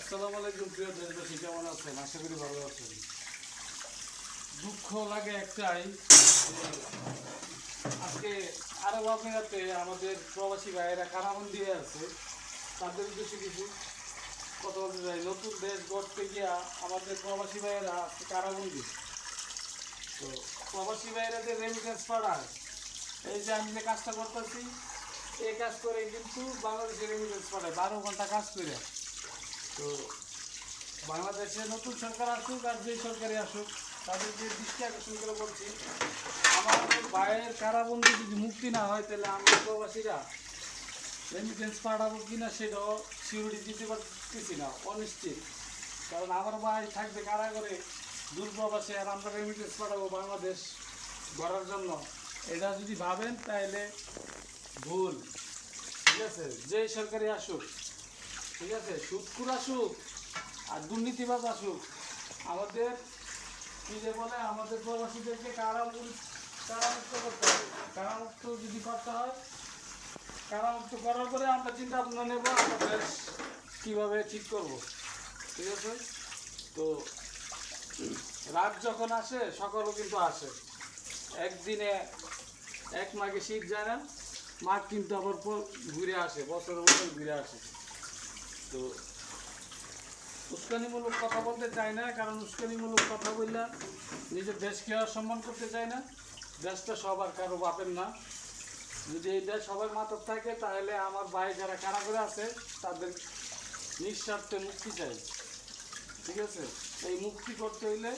আসসালামু আলাইকুম প্রিয় দেশবাসী, কেমন আছেন? আশা করি ভালো আছেন। দুঃখ লাগে একটাই যে আজকে আরব আমিরাতে আমাদের প্রবাসী ভাইয়েরা কারাবন্দী আছে। তাদের উদ্দেশ্যে কিছু কথা বলতে চাই। নতুন দেশ গড়তে গিয়া আমাদের প্রবাসী ভাইয়েরা আজকে কারাবন্দী। তো প্রবাসী ভাইয়েরা যে রেমিটেন্স পাঠায়, এই যে আমি যে কাজটা করতেছি, এই কাজ করে কিন্তু বাংলাদেশে রেমিটেন্স পাঠায় 12 ঘন্টা কাজ করে। তো বাংলাদেশে নতুন সরকার আসুক আর যেই সরকারই আসুক, তাদের যে দৃষ্টি আকর্ষণ করে বলছি, আমাদের ভাইয়ের কারাবন্দি যদি মুক্তি না হয়, তাহলে আমরা প্রবাসীরা রেমিটেন্স পাঠাবো কিনা সেটাও সিকিউরিটি দিতে পারতেছি না, অনিশ্চিত। কারণ আমার ভাই থাকবে কারাগারে দূরপ্রবাসে, আর আমরা রেমিটেন্স পাঠাবো বাংলাদেশ গড়ার জন্য। এটা যদি ভাবেন তাহলে ভুল। ঠিক আছে, যেই সরকারই আসুক, ঠিক আছে, সুদখোর আসুক আর দুর্নীতিবাজ আসুক, আমাদের কী যে বলে, আমাদের প্রবাসীদেরকে কারামুক্ত করতে হবে। কারামুক্ত যদি করতে হয়, কারামুক্ত করার পরে আমরা চিন্তা ভাবনা নেব আমরা দেশ কীভাবে ঠিক করব। ঠিক আছে, তো রাত যখন আসে সকালও কিন্তু আসে। একদিনে এক মাঘে শীত যায় না, মাঘ কিন্তু আবার ঘুরে আসে, বছরের বছর ঘুরে আসে। তো উস্কানিমূলক কথা বলতে চাই না, কারণ উস্কানিমূলক কথা বললে নিজের দেশকে সম্মান করতে চায় না। দেশটা সবার কারো বাপের না। যদি এই দেশ সবার মাথার থাকে, তাহলে আমার ভাই যারা কারাগারে আছে তাদের নিঃস্বার্থে মুক্তি চাই। ঠিক আছে, এই মুক্তি করতে হইলে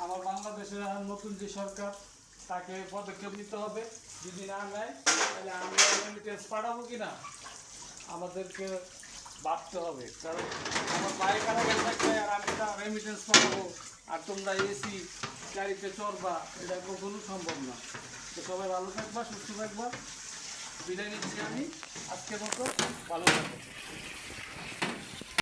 আমার বাংলাদেশের নতুন যে সরকার, তাকে পদক্ষেপ নিতে হবে। যদি না নেয়, তাহলে আমরা রেমিটেন্স পাঠাবো কিনা আমাদেরকে ভাবতে হবে। কারণ আমার ভাই কারাগারে থাকবে আর আমি তা রেমিটেন্স পাঠাবো, আর তোমরা এসি গাড়িতে চড়বা, এটা কখনো সম্ভব না। তো সবাই ভালো থাকবা, সুস্থ থাকবা। বিদায় নিচ্ছি আমি আজকের মতো। ভালো থাকবো।